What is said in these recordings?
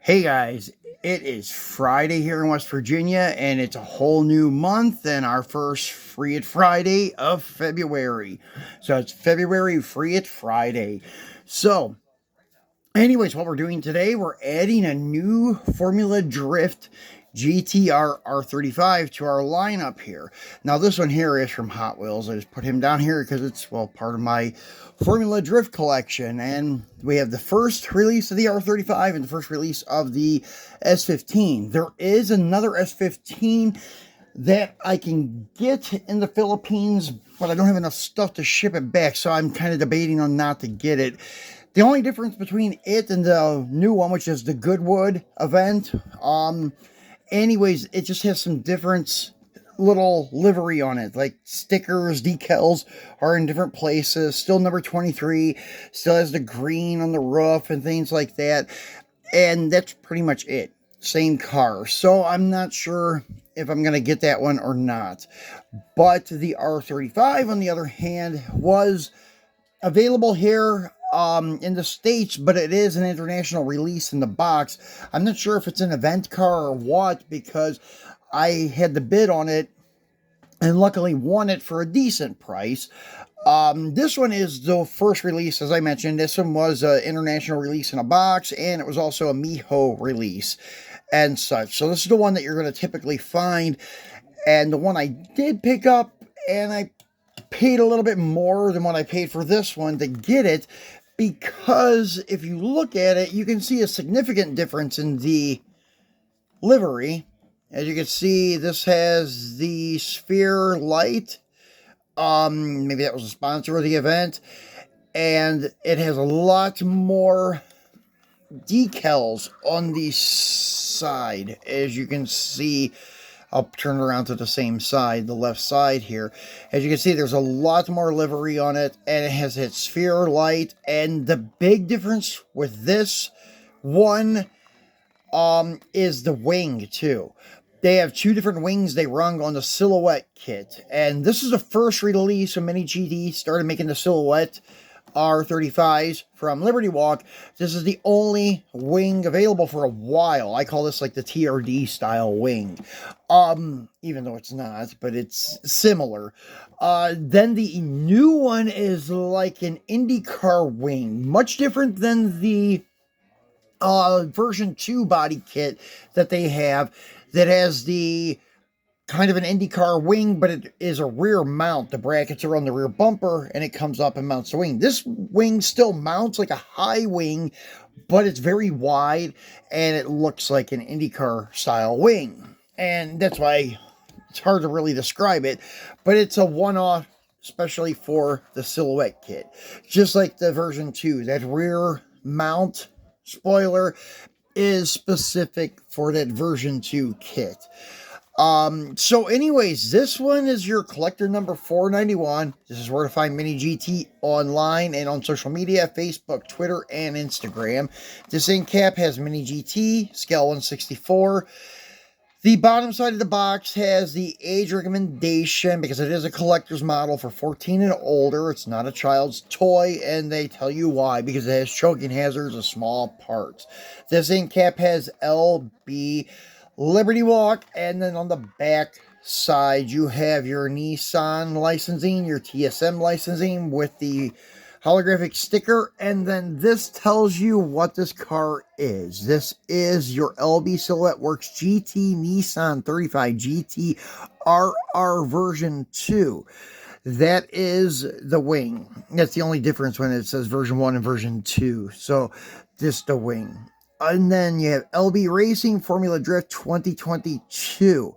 Hey guys, it is Friday here in West Virginia, and it's a whole new month and our first Free It Friday of February. So it's February Free It Friday. So, anyways, what we're doing today, we're adding a new Formula Drift GTR R35 to our lineup here. Now, this one here is from Hot Wheels. I just put him down here because it's, well, part of my Formula Drift collection. And we have the first release of the R35 and the first release of the S15. There is another S15 that I can get in the Philippines, but I don't have enough stuff to ship it back, so I'm kind of debating on not to get it. The only difference between it and the new one, which is the Goodwood event, anyways, it just has some different little livery on it, like stickers, decals are in different places. Still number 23, still has the green on the roof and things like that, and that's pretty much it. Same car, so I'm not sure if I'm going to get that one or not. But the R35, on the other hand, was available here in the States, but it is an international release in the box. I'm not sure if it's an event car or what, because I had the bid on it and luckily won it for a decent price. This one is the first release, as I mentioned. This one was an international release in a box, and it was also a Miho release and such. So this is the one that you're going to typically find, and the one I did pick up, and I paid a little bit more than what I paid for this one to get it, because if you look at it, you can see a significant difference in the livery. As you can see, this has the sphere light. Maybe that was a sponsor of the event. And it has a lot more decals on the side. As you can see, I'll turn around to the same side, the left side here. As you can see, there's a lot more livery on it, and it has its sphere light. And the big difference with this one is the wing, too. They have two different wings they run on the Silhouette kit. And this is the first release when Minigt GT started making the Silhouette R35s from Liberty Walk. This is the only wing available for a while. I call this like the TRD style wing. Even though it's not, but it's similar. Then the new one is like an IndyCar wing. Much different than the version 2 body kit that they have, that has the kind of an IndyCar wing, but it is a rear mount. The brackets are on the rear bumper, and it comes up and mounts the wing. This wing still mounts like a high wing, but it's very wide, and it looks like an IndyCar style wing. And that's why it's hard to really describe it, but it's a one-off, especially for the Silhouette kit. Just like the version 2, that rear mount spoiler is specific for that version 2 kit. So anyways, this one is your collector number 491. This is where to find Minigt GT online and on social media, Facebook, Twitter, and Instagram. This end cap has Minigt GT, scale 1/64. The bottom side of the box has the age recommendation, because it is a collector's model for 14 and older. It's not a child's toy, and they tell you why, because it has choking hazards of small parts. This end cap has LB Liberty Walk, and then on the back side you have your Nissan licensing, your TSM licensing with the holographic sticker, and then this tells you what this car is. This is your LB Silhouette Works GT Nissan 35 GT RR version 2. That is the wing. That's the only difference when it says version 1 and version 2. So this the wing. And then you have LB Racing Formula Drift 2022.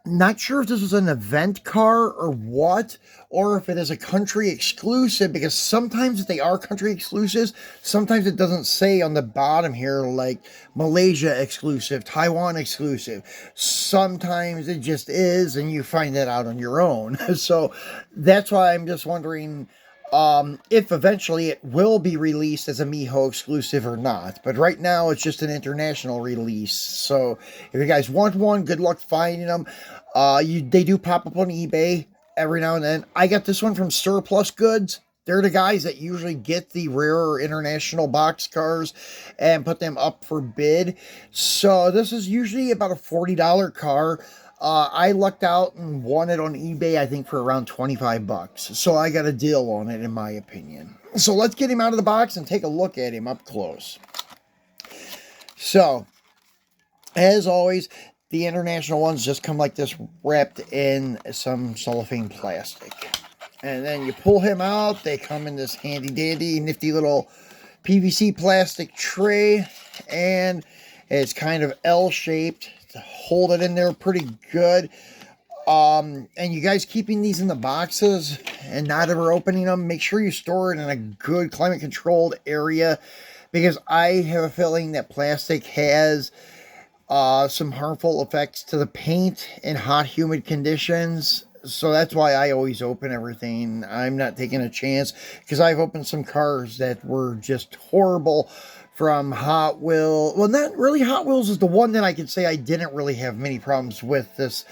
Not sure if this was an event car or what, or if it is a country exclusive, because sometimes they are country exclusives. Sometimes it doesn't say on the bottom here, like Malaysia exclusive, Taiwan exclusive. Sometimes it just is, and you find that out on your own. So that's why I'm just wondering if eventually it will be released as a Miho exclusive or not. But right now, it's just an international release. So if you guys want one, good luck finding them. They do pop up on eBay every now and then. I got this one from Surplus Goods. They're the guys that usually get the rarer international box cars and put them up for bid. So this is usually about a $40 car. I lucked out and won it on eBay, I think, for around 25 bucks. So I got a deal on it, in my opinion. So let's get him out of the box and take a look at him up close. So, as always, the international ones just come like this, wrapped in some cellophane plastic. And then you pull him out. They come in this handy dandy, nifty little PVC plastic tray. And it's kind of L-shaped to hold it in there pretty good. And you guys keeping these in the boxes and not ever opening them, make sure you store it in a good climate controlled area, because I have a feeling that plastic has some harmful effects to the paint in hot, humid conditions. So that's why I always open everything. I'm not taking a chance, because I've opened some cars that were just horrible from Hot Wheels. Well, not really. Hot Wheels is the one that I can say I didn't really have many problems with this,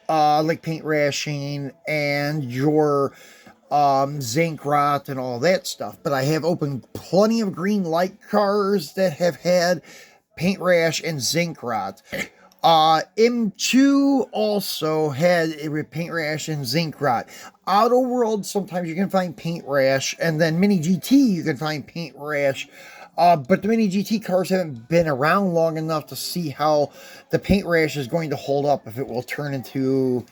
like paint rashing and your zinc rot and all that stuff. But I have opened plenty of green light cars that have had paint rash and zinc rot. M2 also had a paint rash and zinc rot. Auto World, sometimes you can find paint rash, and then Mini GT you can find paint rash. But the Mini GT cars haven't been around long enough to see how the paint rash is going to hold up, if it will turn into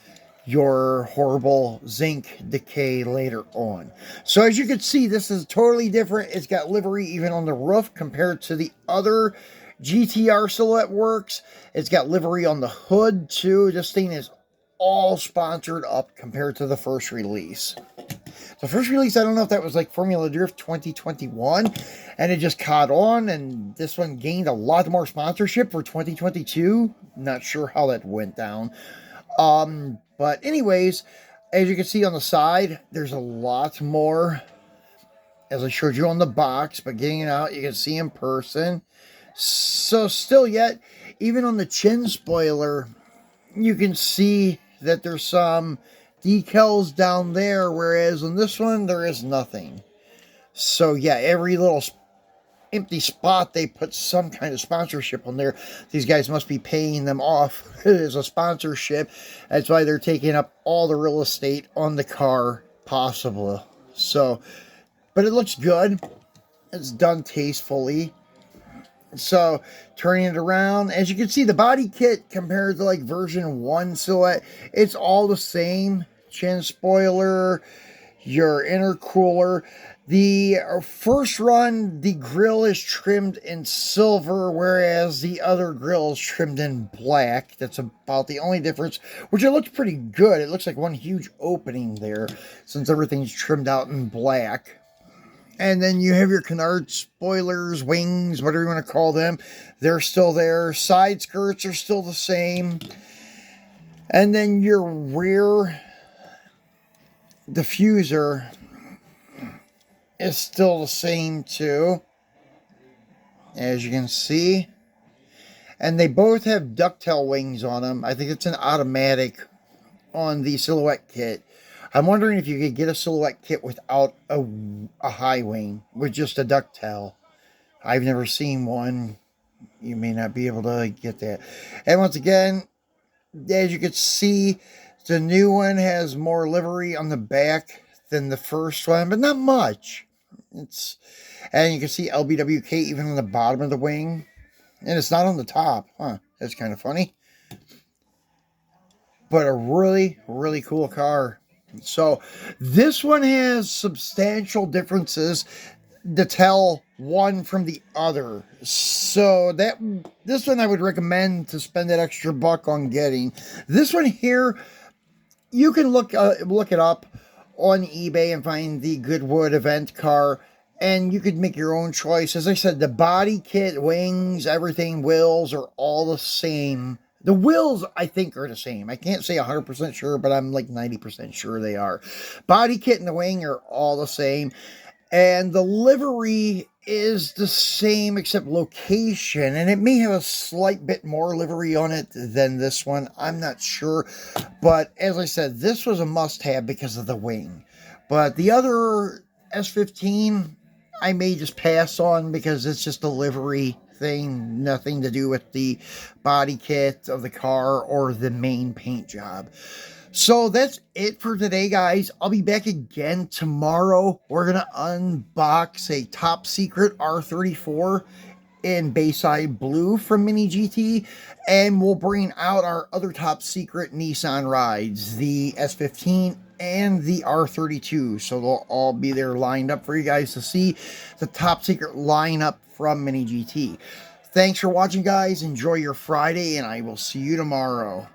your horrible zinc decay later on. So as you can see, this is totally different. It's got livery even on the roof compared to the other GTR Silhouette works. It's got livery on the hood too. This thing is all sponsored up compared to the first release. The first release, I don't know if that was like Formula Drift 2021, and it just caught on, and this one gained a lot more sponsorship for 2022. Not sure how that went down. But anyways, as you can see on the side, there's a lot more, as I showed you on the box, but getting it out, you can see in person. So still yet, even on the chin spoiler, you can see that there's some decals down there, whereas on this one, there is nothing. So yeah, every little empty spot, they put some kind of sponsorship on there. These guys must be paying them off as a sponsorship. That's why they're taking up all the real estate on the car possible. So, but it looks good. It's done tastefully. So, turning it around, as you can see, the body kit compared to like version 1 Silhouette, it's all the same. Chin spoiler, your intercooler. The first run, the grille is trimmed in silver, whereas the other grille is trimmed in black. That's about the only difference, which it looks pretty good. It looks like one huge opening there, since everything's trimmed out in black. And then you have your canard spoilers, wings, whatever you want to call them. They're still there. Side skirts are still the same. And then your rear diffuser is still the same too, as you can see. And they both have ducktail wings on them. I think it's an automatic on the Silhouette kit. I'm wondering if you could get a Silhouette kit without a high wing, with just a ducktail. I've never seen one. You may not be able to get that. And once again, as you can see, the new one has more livery on the back than the first one, but not much. And you can see LBWK even on the bottom of the wing, and it's not on the top. That's kind of funny. But a really, really cool car. So this one has substantial differences to tell one from the other. So this one I would recommend to spend that extra buck on getting. This one here, you can look it up on eBay and find the Goodwood event car, and you could make your own choice. As I said, the body kit, wings, everything, wheels are all the same. The wheels, I think, are the same. I can't say 100% sure, but I'm like 90% sure they are. Body kit and the wing are all the same. And the livery is the same except location. And it may have a slight bit more livery on it than this one. I'm not sure. But as I said, this was a must-have because of the wing. But the other S15, I may just pass on because it's just a livery thing, nothing to do with the body kit of the car or the main paint job. So that's it for today, guys. I'll be back again tomorrow. We're going to unbox a top secret R34 in Bayside Blue from Mini GT, and we'll bring out our other top secret Nissan rides, the S15 and the R32. So they'll all be there lined up for you guys to see the top secret lineup from Mini GT. Thanks for watching, guys. Enjoy your Friday, and I will see you tomorrow.